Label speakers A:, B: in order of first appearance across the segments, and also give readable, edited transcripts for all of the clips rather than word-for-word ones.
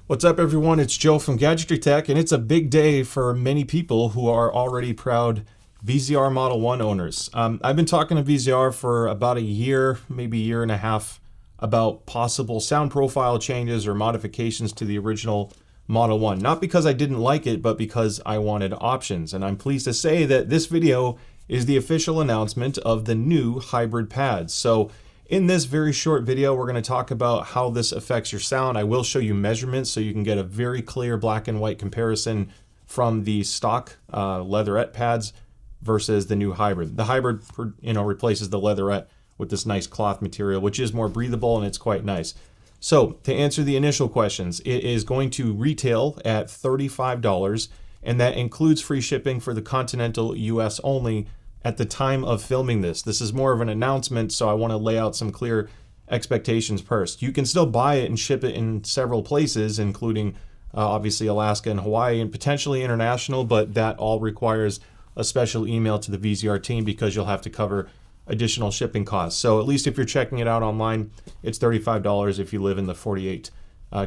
A: What's up, everyone? It's Joe from Gadgetry Tech, and it's a big day for many people who are already proud VZR Model 1 owners. I've been talking to VZR for about a year, maybe a year and a half, about possible sound profile changes or modifications to the original Model 1. Not because I didn't like it, but because I wanted options. And I'm pleased to say that this video is the official announcement of the new hybrid pads. So in this very short video, we're going to talk about how this affects your sound. I will show you measurements so you can get a very clear black and white comparison from the stock leatherette pads versus the new hybrid. The hybrid, replaces the leatherette with this nice cloth material, which is more breathable and it's quite nice. So to answer the initial questions, it is going to retail at $35, and that includes free shipping for the continental US only at the time of filming this. This is more of an announcement, so I want to lay out some clear expectations first. You can still buy it and ship it in several places, including obviously Alaska and Hawaii, and potentially international, but that all requires a special email to the VZR team because you'll have to cover additional shipping costs. So at least if you're checking it out online, it's $35 if you live in the 48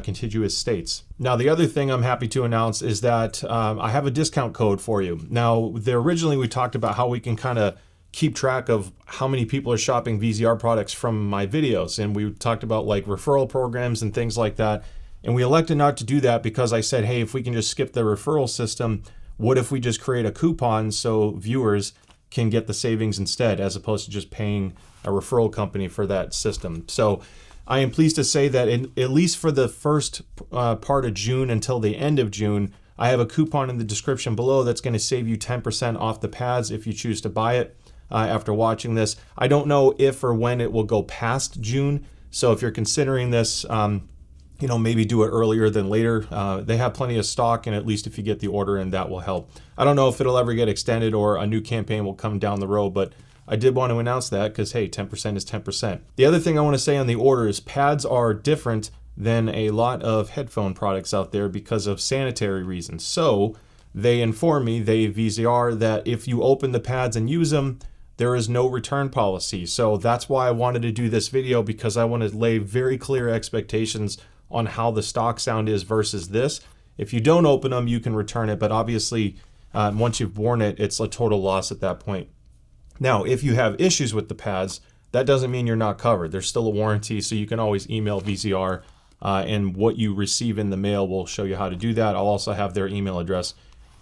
A: contiguous states. Now, the other thing I'm happy to announce is that I have a discount code for you. Now, originally we talked about how we can kind of keep track of how many people are shopping VZR products from my videos. And we talked about like referral programs and things like that. And we elected not to do that because I said, hey, if we can just skip the referral system, what if we just create a coupon so viewers can get the savings instead, as opposed to just paying a referral company for that system? So I am pleased to say that at least for the first part of June until the end of June, I have a coupon in the description below that's going to save you 10% off the pads if you choose to buy it after watching this. I don't know if or when it will go past June, so if you're considering this, maybe do it earlier than later. They have plenty of stock, and at least if you get the order in, that will help. I don't know if it'll ever get extended or a new campaign will come down the road, but I did want to announce that because, hey, 10% is 10%. The other thing I want to say on the order is pads are different than a lot of headphone products out there because of sanitary reasons. So they inform me, VZR, that if you open the pads and use them, there is no return policy. So that's why I wanted to do this video, because I want to lay very clear expectations on how the stock sound is versus this. If you don't open them, you can return it, but obviously once you've worn it, it's a total loss at that point. Now, if you have issues with the pads, that doesn't mean you're not covered. There's still a warranty, so you can always email VZR, and what you receive in the mail will show you how to do that. I'll also have their email address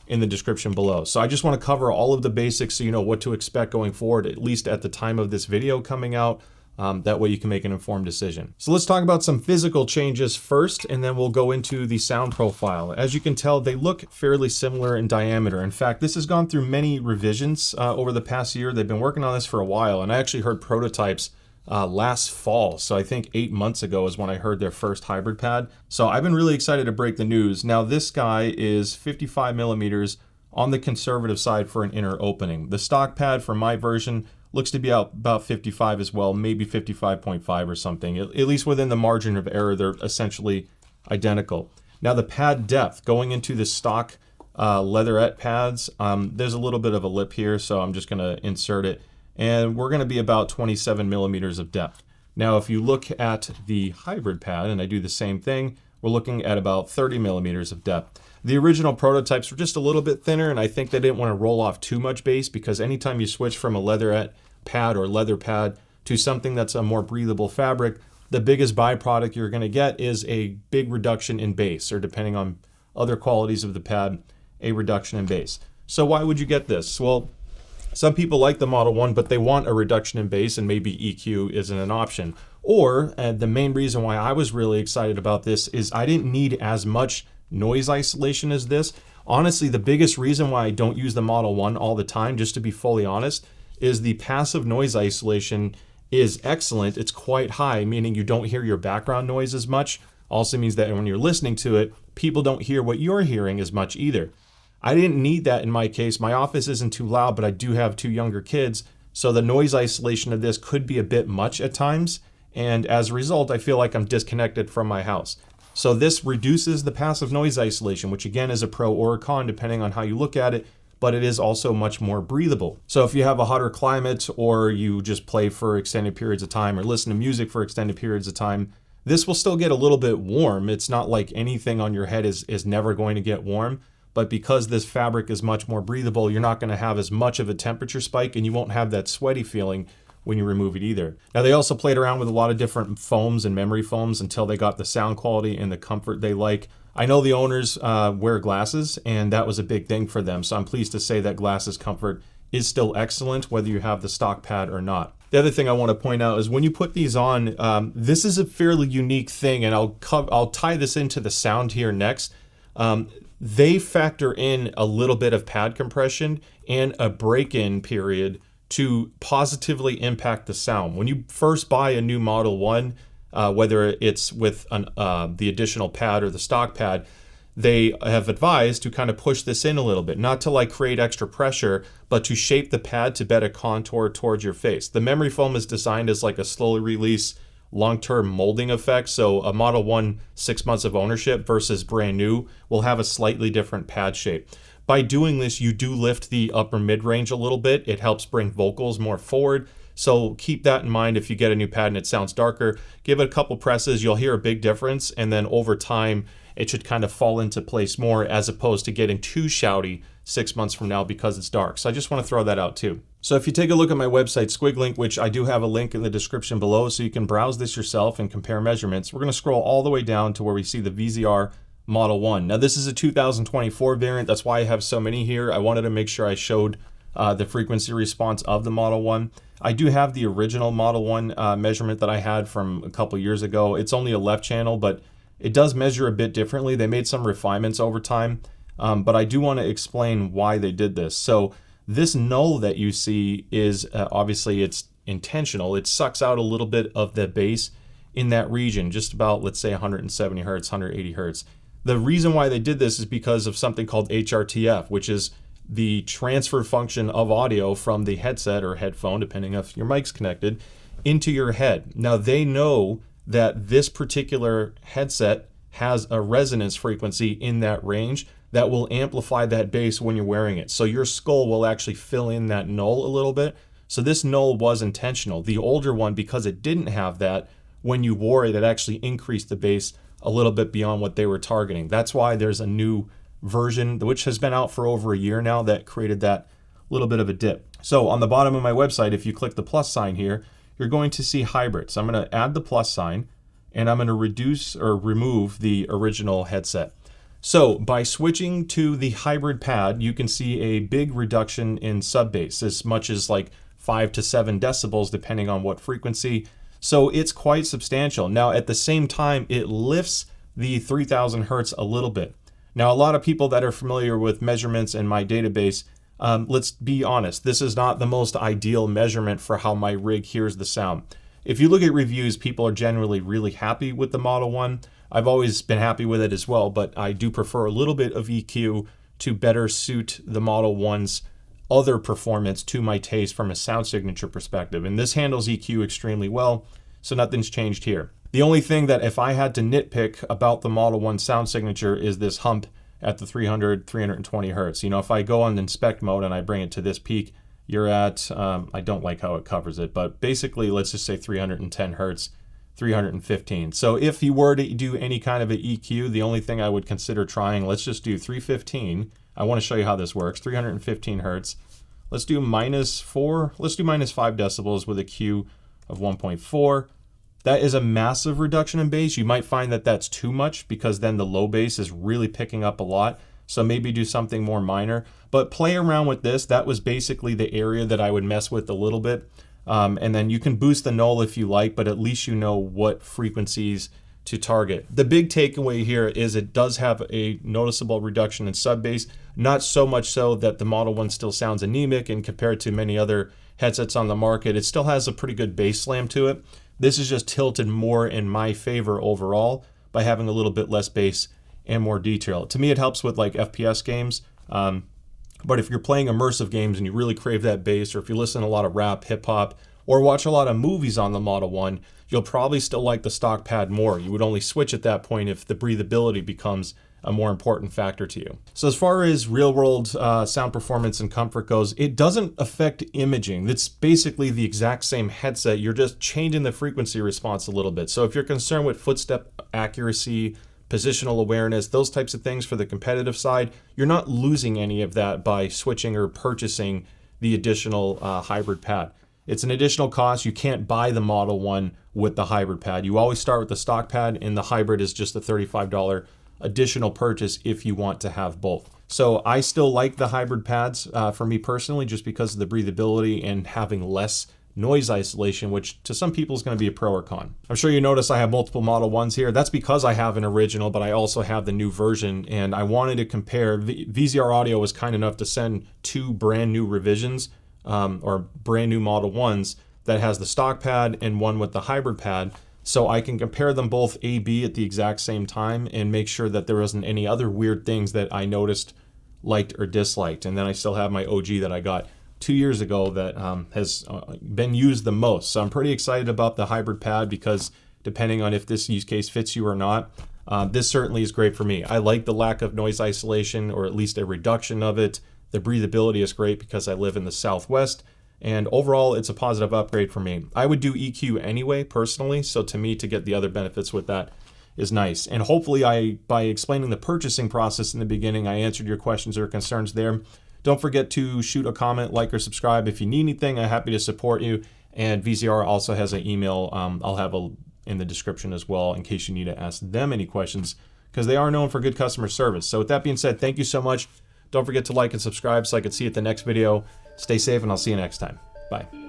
A: in the description below. So I just want to cover all of the basics so you know what to expect going forward, at least at the time of this video coming out. That way you can make an informed decision. So let's talk about some physical changes first, and then we'll go into the sound profile. As you can tell, they look fairly similar in diameter. In fact, this has gone through many revisions over the past year. They've been working on this for a while, and I actually heard prototypes last fall. So I think 8 months ago is when I heard their first hybrid pad. So I've been really excited to break the news. Now, this guy is 55 millimeters on the conservative side for an inner opening. The stock pad for my version looks to be out about 55 as well, maybe 55.5 or something. At least within the margin of error, they're essentially identical. Now, the pad depth, going into the stock leatherette pads, there's a little bit of a lip here, so I'm just going to insert it. And we're going to be about 27 millimeters of depth. Now, if you look at the hybrid pad, and I do the same thing, we're looking at about 30 millimeters of depth. The original prototypes were just a little bit thinner, and I think they didn't want to roll off too much bass, because anytime you switch from a leatherette pad or leather pad to something that's a more breathable fabric, the biggest byproduct you're going to get is a big reduction in bass, or depending on other qualities of the pad, a reduction in bass. So why would you get this? Well, some people like the Model 1, but they want a reduction in bass, and maybe EQ isn't an option. Or the main reason why I was really excited about this is I didn't need as much noise isolation as this. Honestly, the biggest reason why I don't use the Model 1 all the time, just to be fully honest, is the passive noise isolation is excellent. It's quite high, meaning you don't hear your background noise as much. Also means that when you're listening to it, people don't hear what you're hearing as much either. I didn't need that in my case. My office isn't too loud, but I do have 2 younger kids, so the noise isolation of this could be a bit much at times, and as a result, I feel like I'm disconnected from my house. So this reduces the passive noise isolation, which again is a pro or a con depending on how you look at it, but it is also much more breathable. So if you have a hotter climate, or you just play for extended periods of time or listen to music for extended periods of time, This will still get a little bit warm. It's not like anything on your head is never going to get warm, but because this fabric is much more breathable, you're not going to have as much of a temperature spike, and you won't have that sweaty feeling when you remove it either. Now, they also played around with a lot of different foams and memory foams until they got the sound quality and the comfort they like. I know the owners wear glasses, and that was a big thing for them. So I'm pleased to say that glasses comfort is still excellent, whether you have the stock pad or not. The other thing I want to point out is when you put these on, this is a fairly unique thing, and I'll tie this into the sound here next. They factor in a little bit of pad compression and a break-in period to positively impact the sound. When you first buy a new Model 1, whether it's with the additional pad or the stock pad, they have advised to kind of push this in a little bit, not to like create extra pressure, but to shape the pad to better contour towards your face. The memory foam is designed as like a slowly release long-term molding effect. So a Model 1 6 months of ownership versus brand new will have a slightly different pad shape. By doing this, you do lift the upper mid-range a little bit. It helps bring vocals more forward. So keep that in mind if you get a new pad and it sounds darker. Give it a couple presses, you'll hear a big difference, and then over time, it should kind of fall into place more as opposed to getting too shouty 6 months from now because it's dark. So I just want to throw that out too. So if you take a look at my website, Squiglink, which I do have a link in the description below so you can browse this yourself and compare measurements, we're going to scroll all the way down to where we see the VZR Model 1. Now this is a 2024 variant, that's why I have so many here. I wanted to make sure I showed the frequency response of the Model 1. I do have the original Model 1 measurement that I had from a couple years ago. It's only a left channel, but it does measure a bit differently. They made some refinements over time, but I do want to explain why they did this. So this null that you see is obviously it's intentional. It sucks out a little bit of the bass in that region, just about, let's say 170 hertz, 180 hertz. The reason why they did this is because of something called HRTF, which is the transfer function of audio from the headset or headphone, depending if your mic's connected, into your head. Now they know that this particular headset has a resonance frequency in that range that will amplify that bass when you're wearing it. So your skull will actually fill in that null a little bit. So this null was intentional. The older one, because it didn't have that, when you wore it, it actually increased the bass a little bit beyond what they were targeting. That's why there's a new version, which has been out for over a year now, that created that little bit of a dip. So on the bottom of my website, if you click the plus sign here, you're going to see hybrid. So I'm going to add the plus sign, and I'm going to reduce or remove the original headset. So by switching to the hybrid pad, you can see a big reduction in sub bass, as much as like 5 to 7 decibels, depending on what frequency. So it's quite substantial. Now, at the same time, it lifts the 3000 hertz a little bit. Now, a lot of people that are familiar with measurements in my database, let's be honest, this is not the most ideal measurement for how my rig hears the sound. If you look at reviews, people are generally really happy with the Model 1. I've always been happy with it as well, but I do prefer a little bit of EQ to better suit the Model 1's other performance to my taste from a sound signature perspective. And this handles EQ extremely well, so nothing's changed here. The only thing that if I had to nitpick about the Model 1 sound signature is this hump at the 320 hertz. You know, if I go on inspect mode and I bring it to this peak, you're at, I don't like how it covers it, but basically let's just say 310 hertz, 315. So if you were to do any kind of an EQ, the only thing I would consider trying, let's just do 315. I want to show you how this works. 315 hertz. Let's do -4. Let's do -5 decibels with a Q of 1.4. That is a massive reduction in bass. You might find that that's too much because then the low bass is really picking up a lot. So maybe do something more minor, but play around with this. That was basically the area that I would mess with a little bit. And then you can boost the null if you like, but at least you know what frequencies to target. The big takeaway here is it does have a noticeable reduction in sub bass, not so much so that the Model 1 still sounds anemic, and compared to many other headsets on the market, it still has a pretty good bass slam to it. This is just tilted more in my favor overall by having a little bit less bass and more detail. To me, it helps with like FPS games. But if you're playing immersive games and you really crave that bass, or if you listen to a lot of rap, hip hop, or watch a lot of movies on the Model 1, you'll probably still like the stock pad more. You would only switch at that point if the breathability becomes a more important factor to you. So as far as real world sound performance and comfort goes, it doesn't affect imaging. It's basically the exact same headset. You're just changing the frequency response a little bit. So if you're concerned with footstep accuracy, positional awareness, those types of things for the competitive side, you're not losing any of that by switching or purchasing the additional hybrid pad. It's an additional cost. You can't buy the Model 1 with the hybrid pad. You always start with the stock pad, and the hybrid is just a $35 additional purchase if you want to have both. So I still like the hybrid pads for me personally, just because of the breathability and having less noise isolation, which to some people is going to be a pro or con. I'm sure you notice I have multiple Model 1s here. That's because I have an original, but I also have the new version, and I wanted to compare. VZR Audio was kind enough to send 2 brand new revisions or brand new Model 1s that has the stock pad and one with the hybrid pad, so I can compare them both A/B at the exact same time and make sure that there wasn't any other weird things that I noticed, liked, or disliked. And then I still have my OG that I got 2 years ago that has been used the most. So I'm pretty excited about the hybrid pad, because depending on if this use case fits you or not, this certainly is great for me. I like the lack of noise isolation, or at least a reduction of it. The breathability is great because I live in the Southwest, and overall it's a positive upgrade for me. I would do EQ anyway personally, so to me, to get the other benefits with that is nice. And hopefully by explaining the purchasing process in the beginning, I answered your questions or concerns there. Don't forget to shoot a comment, like, or subscribe. If you need anything, I'm happy to support you. And VZR also has an email I'll have in the description as well, in case you need to ask them any questions, because they are known for good customer service. So with that being said, thank you so much. Don't forget to like and subscribe so I can see you at the next video. Stay safe, and I'll see you next time. Bye.